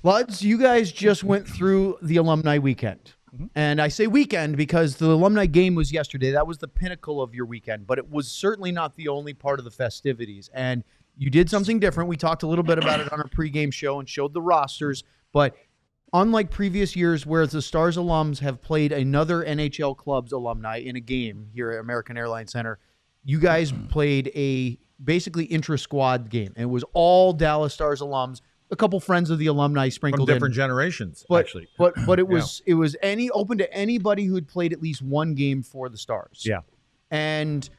Luds, you guys just went through the Alumni Weekend. And I say weekend because the Alumni Game was yesterday. That was the pinnacle of your weekend, but it was certainly not the only part of the festivities. And you did something different. We talked a little bit about it on our pregame show and showed the rosters, but unlike previous years where the Stars alums have played another NHL club's alumni in a game here at American Airlines Center, you guys played a basically intra-squad game. And it was all Dallas Stars alums, a couple friends of the alumni sprinkled from different in. generations, But, actually. But it was open to anybody who had played at least one game for the Stars. Yeah. And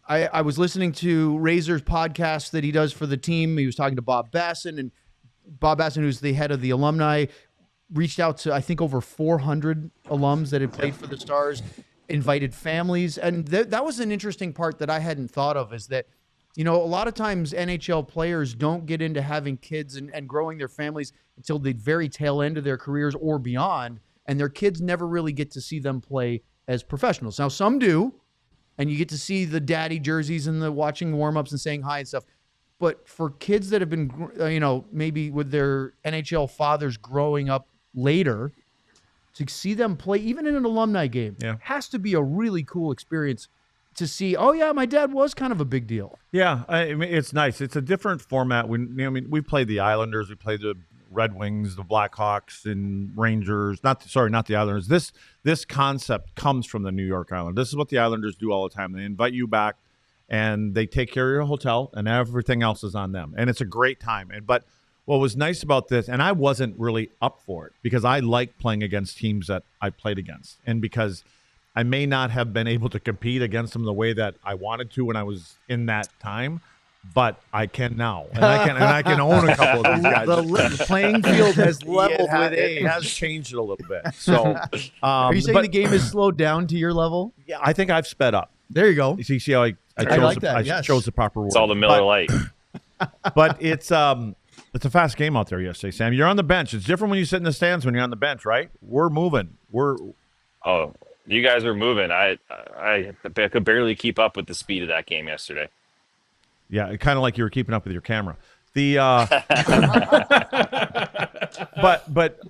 I was listening to Razor's podcast that he does for the team. He was talking to Bob Basson, and Bob Basson, who's the head of the alumni, reached out to, I think, over 400 alums that had played for the Stars, invited families. And that was an interesting part that I hadn't thought of, is that, you know, a lot of times NHL players don't get into having kids and growing their families until the very tail end of their careers or beyond, and their kids never really get to see them play as professionals. Now, some do, and you get to see the daddy jerseys and the watching warm-ups and saying hi and stuff. But for kids that have been, you know, maybe with their NHL fathers growing up later, to see them play, even in an alumni game, has to be a really cool experience to see, oh, yeah, my dad was kind of a big deal. Yeah, I mean, it's nice. It's a different format. We played the Islanders. We played the Red Wings, the Blackhawks, and Rangers. Not the Islanders. This concept comes from the New York Islanders. This is what the Islanders do all the time. They invite you back, and they take care of your hotel, and everything else is on them. And it's a great time. But what was nice about this, and I wasn't really up for it because I like playing against teams that I played against, and because I may not have been able to compete against them the way that I wanted to when I was in that time, but I can now, and I can own a couple of these guys. The playing field has leveled with age. It has changed a little bit. So, are you saying the game has slowed down to your level? Yeah, I think I've sped up. There you go. You see how I chose the proper word. It's all the Miller Lite. But it's a fast game out there yesterday, Sam. You're on the bench. It's different when you sit in the stands when you're on the bench, right? We're moving. Oh, you guys were moving. I could barely keep up with the speed of that game yesterday. Yeah, kind of like you were keeping up with your camera.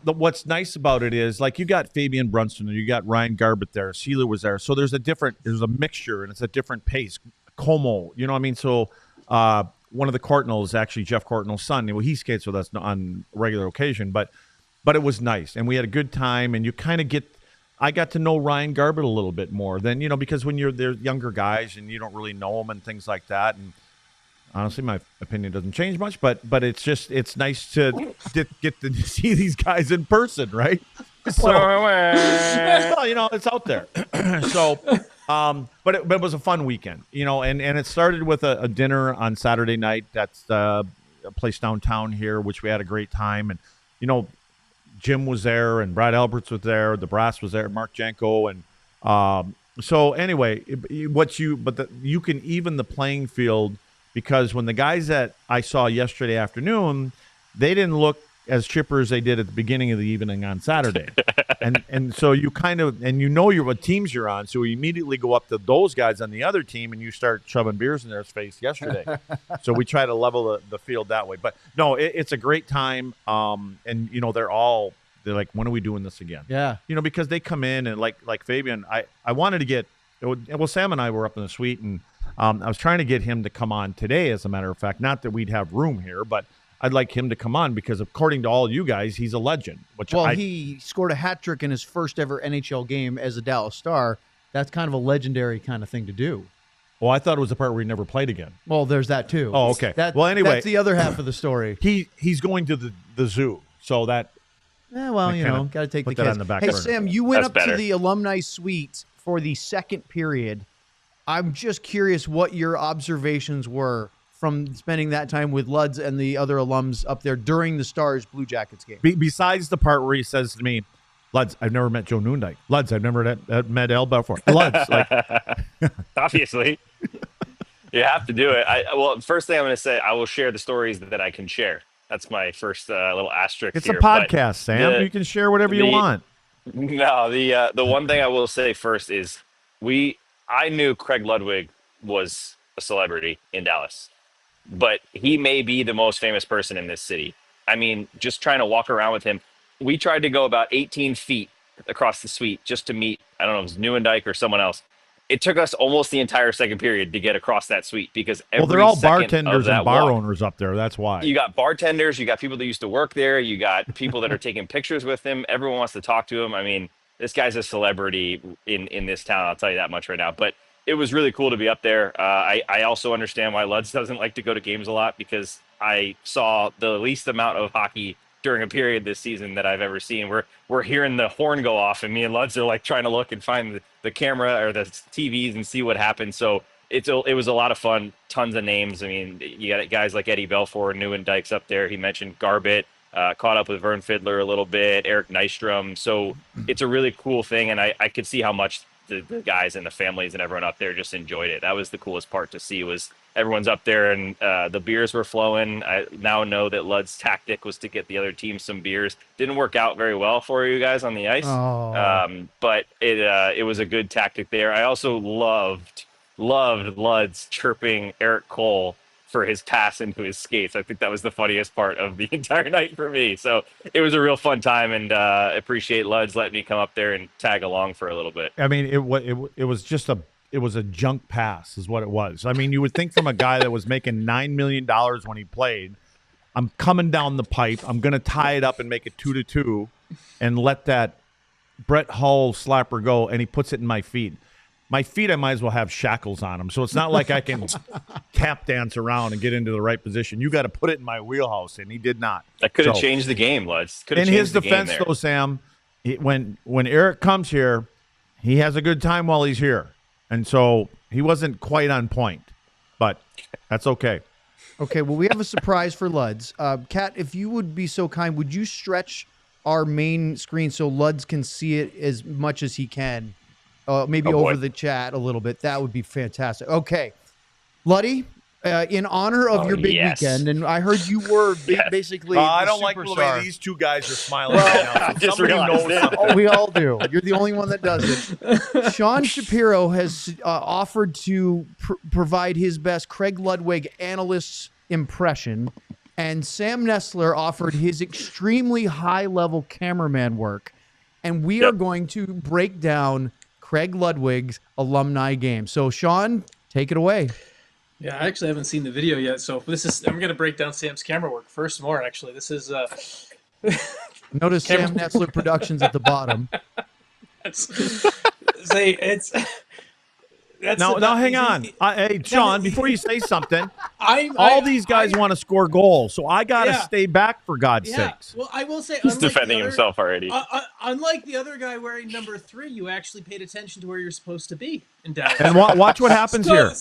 What's nice about it is, like, you got Fabian Brunson and you got Ryan Garbett there. Sheila was there. So there's a mixture, and it's a different pace. Como, you know what I mean? So one of the Courtnells, actually Jeff Courtnell's son, he skates with us on a regular occasion, but it was nice, and we had a good time, and you kind of I got to know Ryan Garbett a little bit more than, because when they're younger guys and you don't really know them and things like that. And honestly, my opinion doesn't change much, but it's nice to get to see these guys in person, right? So, well, it's out there. So, but it was a fun weekend, and it started with a dinner on Saturday night. That's a place downtown here, which we had a great time. And, Jim was there, and Brad Alberts was there, the Brass was there, Mark Janko, and so anyway, you can even the playing field, because when the guys that I saw yesterday afternoon, they didn't look as chipper as they did at the beginning of the evening on Saturday, and so you what teams you're on, so you immediately go up to those guys on the other team and you start shoving beers in their face yesterday. So we try to level the field that way. But no, it's a great time, and they're like, when are we doing this again? Yeah, because they come in and like Fabian, I wanted to get, well, Sam and I were up in the suite, and I was trying to get him to come on today, as a matter of fact. Not that we'd have room here, but I'd like him to come on because, according to all you guys, he's a legend. He scored a hat trick in his first ever NHL game as a Dallas Star. That's kind of a legendary kind of thing to do. Well, I thought it was the part where he never played again. Well, there's that too. Oh, okay. Anyway, that's the other half of the story. He's going to the zoo, so that. Yeah, well, got to take the kids kids. on the back Hey, burner. Sam, you went up to the alumni suite for the second period. I'm just curious what your observations were from spending that time with Luds and the other alums up there during the Stars Blue Jackets game. Besides the part where he says to me, Luds, I've never met Joe Noondike. Luds, I've never met El before. Luds, obviously. You have to do it. First thing I'm going to say, I will share the stories that I can share. That's my first little asterisk. It's here. A podcast, Sam. You can share whatever you want. No, the one thing I will say first is I knew Craig Ludwig was a celebrity in Dallas, but he may be the most famous person in this city. I mean, just trying to walk around with him. We tried to go about 18 feet across the suite just to meet, I don't know if it was Neuendijk or someone else. It took us almost the entire second period to get across that suite because they're all second bartenders of that and bar walk, owners up there. That's why. you got bartenders, you got people that used to work there, you got people that are taking pictures with him. Everyone wants to talk to him. I mean, this guy's a celebrity in this town. I'll tell you that much right now. But it was really cool to be up there. I also understand why Luds doesn't like to go to games a lot because I saw the least amount of hockey during a period this season that I've ever seen. We're hearing the horn go off, and me and Luds are like trying to look and find the camera or the TVs and see what happens. So it was a lot of fun. Tons of names. I mean, you got guys like Eddie Belfour, Neuendijk's up there. He mentioned Garbett. Caught up with Vern Fiddler a little bit, Eric Nystrom. So it's a really cool thing, and I could see how much the guys and the families and everyone up there just enjoyed it. That was the coolest part to see, was everyone's up there and the beers were flowing. I now know that Lud's tactic was to get the other team some beers. Didn't work out very well for you guys on the ice, but it was a good tactic there. I also loved Lud's chirping Eric Cole for his pass into his skates. I think that was the funniest part of the entire night for me. So it was a real fun time, and appreciate Luds letting me come up there and tag along for a little bit. I mean, it was just it was a junk pass is what it was. I mean, you would think from a guy that was making $9 million when he played, I'm coming down the pipe, I'm going to tie it up and make it 2-2 and let that Brett Hull slapper go, and he puts it in my feet. My feet, I might as well have shackles on them, so it's not like I can tap dance around and get into the right position. You got to put it in my wheelhouse, and he did not. That could have changed the game, Luds. In his defense, though, Sam, when Eric comes here, he has a good time while he's here, and so he wasn't quite on point, but that's okay. Okay, well, we have a surprise for Luds. Kat, if you would be so kind, would you stretch our main screen so Luds can see it as much as he can? Maybe over the chat a little bit. That would be fantastic. Okay. Luddy, in honor of your big weekend, and I heard you were basically I don't like the way these two guys are smiling right now. So somebody knows something. Oh, we all do. You're the only one that does it. Sean Shapiro has offered to provide his best Craig Ludwig analyst's impression, and Sam Nestler offered his extremely high-level cameraman work, and we are going to break down Craig Ludwig's alumni game. So, Sean, take it away. Yeah, I actually haven't seen the video yet. So I'm going to break down Sam's camera work first more, actually. This is... Notice Sam Nestler Productions at the bottom. Now, hang on. Hey, Sean, before you say something, all these guys want to score goals, so I got to stay back, for God's sakes. Well, I will say, he's defending himself already. Unlike the other guy wearing number 3, you actually paid attention to where you're supposed to be in Dallas. And watch what happens here.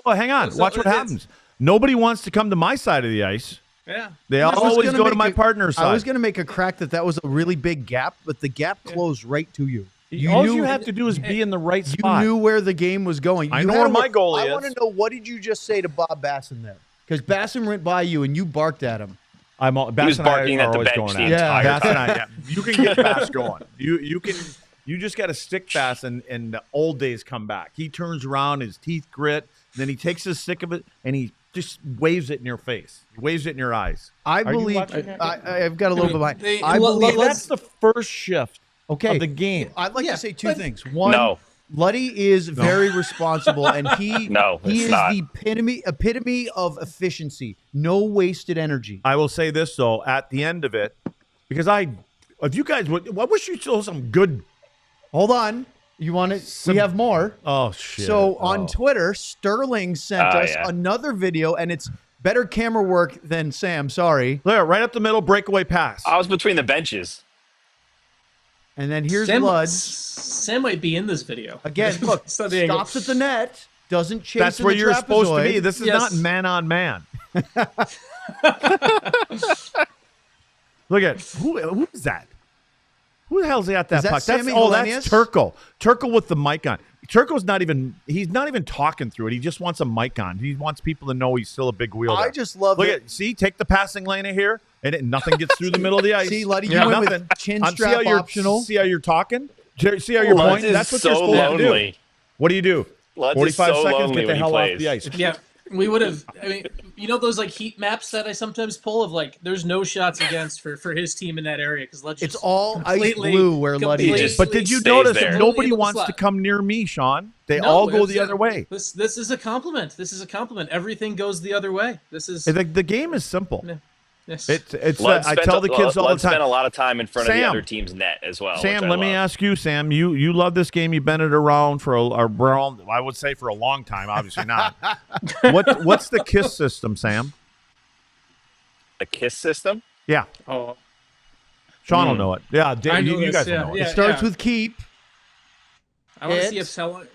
Hang on. Watch what happens. Nobody wants to come to my side of the ice. Yeah. They always go to my partner's side. I was going to make a crack that was a really big gap, but the gap closed right to you. All you have to do is be in the right spot. You knew where the game was going. I know where my goal is. I want to know, what did you just say to Bob Basson there? Because Basson went by you and you barked at him. He was barking at the bench the entire time. You can get Bass going. You just got to stick Bass, and the old days come back. He turns around, his teeth grit, then he takes his stick of it and he just waves it in your face. He waves it in your eyes. I've got a little bit of mine. I believe that's the first shift. Okay. Of the game. I'd like to say two things. One, Luddy is very responsible, and he is the epitome of efficiency. No wasted energy. I will say this, though, at the end of it, because I wish you saw some good. Hold on. You want it? We have more. Oh, shit. So on Twitter, Sterling sent us another video, and it's better camera work than Sam. Sorry. There, right up the middle, breakaway pass. I was between the benches. And then here's Luds. Sam might be in this video. Again, look, stops at the net, doesn't chase. That's where you're supposed to be. This is not man on man. Look at who is that? Who the hell's at that puck? That's Turco. Turco with the mic on. Turco's he's not even talking through it. He just wants a mic on. He wants people to know he's still a big wheel. I just love it. Take the passing lane in here, and nothing gets through the middle of the ice. See, Luddy, you went with chin strap optional. See how you're talking? See how you're pointing? That's what you're supposed to do. What do you do? 45 seconds, get the hell off the ice. Yeah. We would have. I mean, you know those like heat maps that I sometimes pull of like, there's no shots against for his team in that area because Ludge. It's all ice blue where Luddy is. But did you stays notice there. nobody wants to come near me, Sean? They all go the other way. This is a compliment. This is a compliment. Everything goes the other way. This is the game is simple. Yeah. Yes. It's I tell the kids all the time. Spent a lot of time in front of the other team's net as well. Sam, let me ask you, Sam. You love this game. You've been it around for I would say for a long time. Obviously not. What's the KISS system, Sam? The KISS system? Yeah. Oh, Sean will know it. Yeah, Dave, you guys will know it. It starts with keep. I want to see if Sella.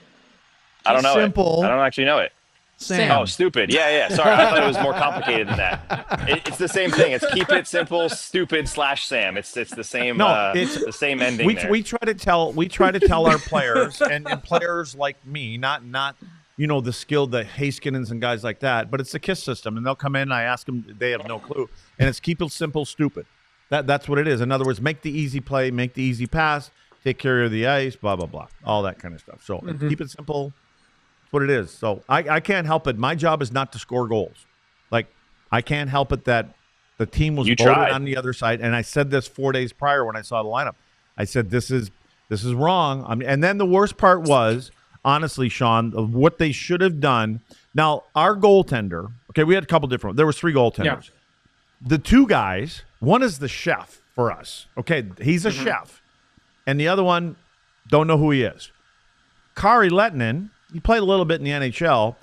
I don't know. Simple. I don't actually know it. Sam. Oh, stupid. Yeah. Sorry, I thought it was more complicated than that. It's the same thing. It's keep it simple, stupid / Sam. It's the same. No, it's the same ending. We try to tell our players and players like me, not the skilled, the Haskinens and guys like that, but it's the KISS system, and they'll come in and I ask them, they have no clue, and it's keep it simple, stupid. That's what it is. In other words, make the easy play, make the easy pass, take care of the ice, blah blah blah, all that kind of stuff. So keep it simple. That's what it is. So I can't help it. My job is not to score goals. Like, I can't help it that the team was voted on the other side. And I said this 4 days prior when I saw the lineup. I said, this is wrong. And then the worst part was, honestly, Sean, of what they should have done. Now, our goaltender, okay, we had a couple different, there was 3 goaltenders. Yeah. The 2 guys, one is the chef for us. Okay, he's a chef. And the other one, don't know who he is. Kari Lettinen, he played a little bit in the NHL.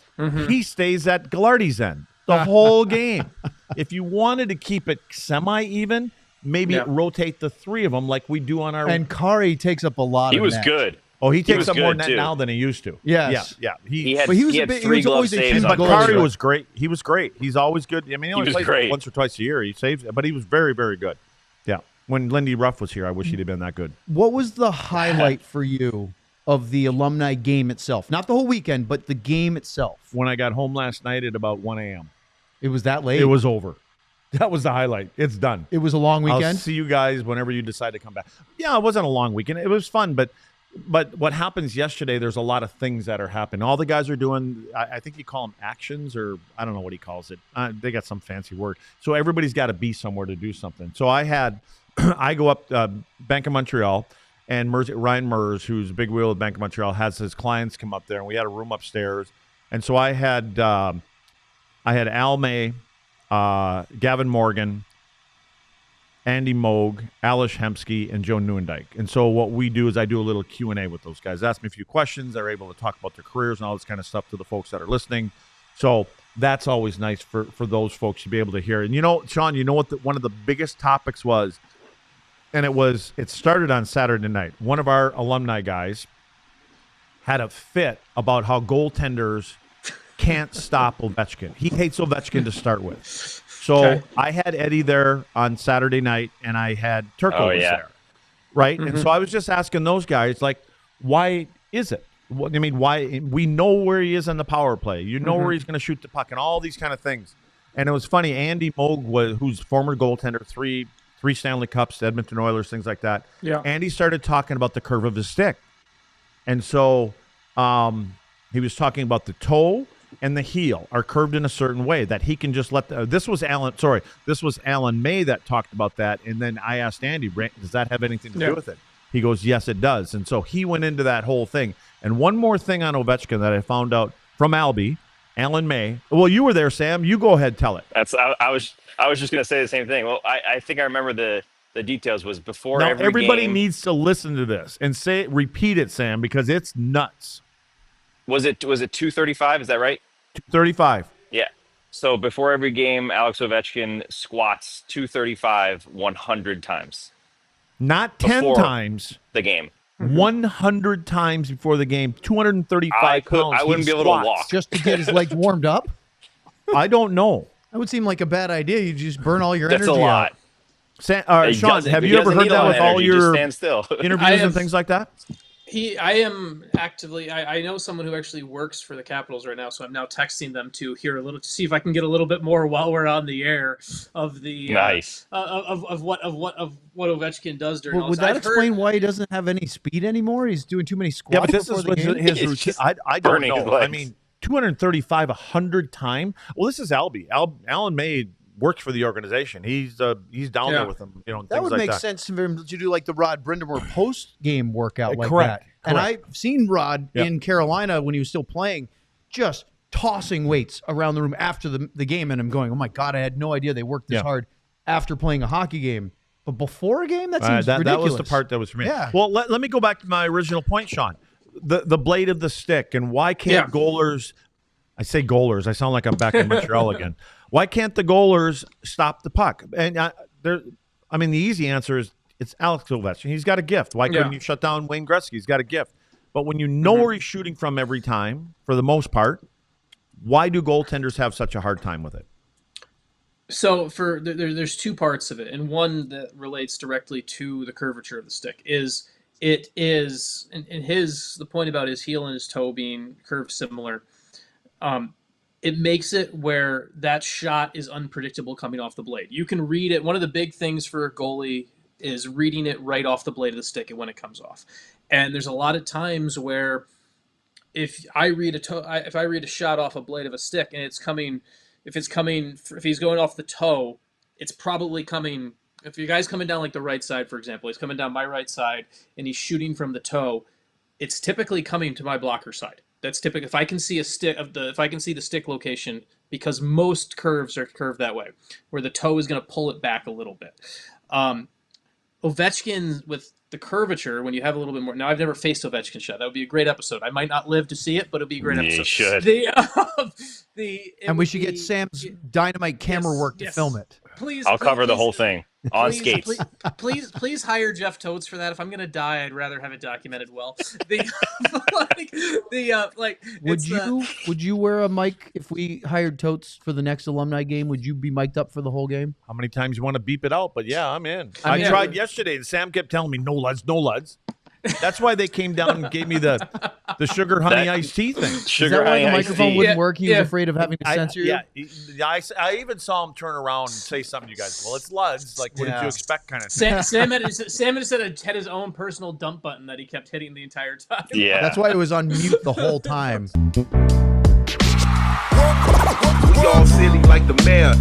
He stays at Gillardy's end the whole game. If you wanted to keep it semi-even, maybe rotate the 3 of them like we do on our. And Kari takes up a lot. He was good. Oh, he takes up more net now than he used to. Yes. Yeah. He was always a huge but Kari was great. He was great. He's always good. I mean, he only plays great. Once or twice a year. He saves, but he was very, very good. Yeah. When Lindy Ruff was here, I wish he'd have been that good. What was the highlight for you of the alumni game itself? Not the whole weekend, but the game itself. When I got home last night at about 1 a.m. It was that late? It was over. That was the highlight. It's done. It was a long weekend? I'll see you guys whenever you decide to come back. Yeah, it wasn't a long weekend. It was fun, but what happens yesterday, there's a lot of things that are happening. All the guys are doing, I think you call them actions, or I don't know what he calls it. They got some fancy word. So everybody's got to be somewhere to do something. So I go up Bank of Montreal, and Ryan Mers, who's a big wheel at Bank of Montreal, has his clients come up there, and we had a room upstairs. And so I had Al May, Gavin Morgan, Andy Moog, Alish Hemsky, and Joe Neuendijk. And so what we do is I do a little Q&A with those guys. Ask me a few questions. They're able to talk about their careers and all this kind of stuff to the folks that are listening. So that's always nice for those folks to be able to hear. And, Sean, you know what one of the biggest topics was? And it started on Saturday night. One of our alumni guys had a fit about how goaltenders can't stop Ovechkin. He hates Ovechkin to start with. So I had Eddie there on Saturday night, and I had Turco there, right? And so I was just asking those guys, like, why is it? Why? We know where he is on the power play. You know where he's going to shoot the puck and all these kind of things. And it was funny. Andy Moog, who's former goaltender, three Stanley Cups, Edmonton Oilers, things like that. Yeah. Andy started talking about the curve of his stick. And so he was talking about the toe and the heel are curved in a certain way that he can just let this was Alan May that talked about that. And then I asked Andy, does that have anything to do with it? He goes, yes, it does. And so he went into that whole thing. And one more thing on Ovechkin that I found out from Alan May. Well, you were there, Sam. You go ahead, tell it. I was just going to say the same thing. Well, I think I remember the details was before now, every everybody game. needs to listen to this and repeat it, Sam, because it's nuts. Was it 235? Is that right? 235. Yeah. So before every game, Alex Ovechkin squats 235 100 times. Not 10 times. The game. 100 times before the game. 235 pounds. I wouldn't be able to walk. Just to get his legs warmed up? I don't know. That would seem like a bad idea. You just burn all your energy. That's a lot. Sean, have you ever heard that with all your interviews and things like that? I am actively. I know someone who actually works for the Capitals right now, so I'm now texting them to hear a little to see if I can get a little bit more while we're on the air of the nice of what Ovechkin does during. Well, would that explain why he doesn't have any speed anymore? He's doing too many squats. Yeah, but this is his routine. I don't know. I mean, 235 100 time. Well, this is Albie. Alan May works for the organization. He's down there with them. You know, that things would like make that. sense to him to do like the Rod Brindamore post game workout like Correct, that. And correct. I've seen Rod Yep. in Carolina when he was still playing, just tossing weights around the room after the game, and I'm going, oh my God, I had no idea they worked this hard after playing a hockey game. But before a game, that seems ridiculous. That was the part that was for me. Yeah. Well, let me go back to my original point, Sean. The blade of the stick, and why can't goalers? I say goalers. I sound like I'm back in Montreal again. Why can't the goalers stop the puck? And the easy answer is it's Alex Ovechkin. He's got a gift. Why couldn't you shut down Wayne Gretzky? He's got a gift. But when you know where he's shooting from every time, for the most part, why do goaltenders have such a hard time with it? So there's two parts of it, and one that relates directly to the curvature of the stick is the point about his heel and his toe being curved similar. It makes it where that shot is unpredictable coming off the blade. You can read it. One of the big things for a goalie is reading it right off the blade of the stick and when it comes off. And there's a lot of times where if I read a shot off a blade of a stick and it's coming, if he's going off the toe, it's probably coming. If your guy's coming down like the right side, for example, he's coming down my right side and he's shooting from the toe, it's typically coming to my blocker side. That's typical. If I can see the stick location, because most curves are curved that way, where the toe is going to pull it back a little bit. Ovechkin with the curvature, when you have a little bit more. Now, I've never faced Ovechkin shot. That would be a great episode. I might not live to see it, but it'd be a great episode. You should. And we should get Sam's dynamite camera work to film it. Please, I'll cover the whole thing on skates. Please hire Jeff Totes for that. If I'm gonna die, I'd rather have it documented well. Would you wear a mic if we hired Totes for the next alumni game? Would you be mic'd up for the whole game? How many times you want to beep it out? But yeah, I'm in. I tried yesterday, and Sam kept telling me no Luds, no Luds. That's why they came down and gave me the sugar honey iced tea thing. Is Sugar that why honey the iced microphone tea. wouldn't work? He was afraid of having to censor you? Yeah, I even saw him turn around and say something to you guys. Well, it's Luds. Like, what did you expect kind of thing? Sam had his own personal dump button that he kept hitting the entire time. Yeah. That's why it was on mute the whole time. We all silly like the mayor.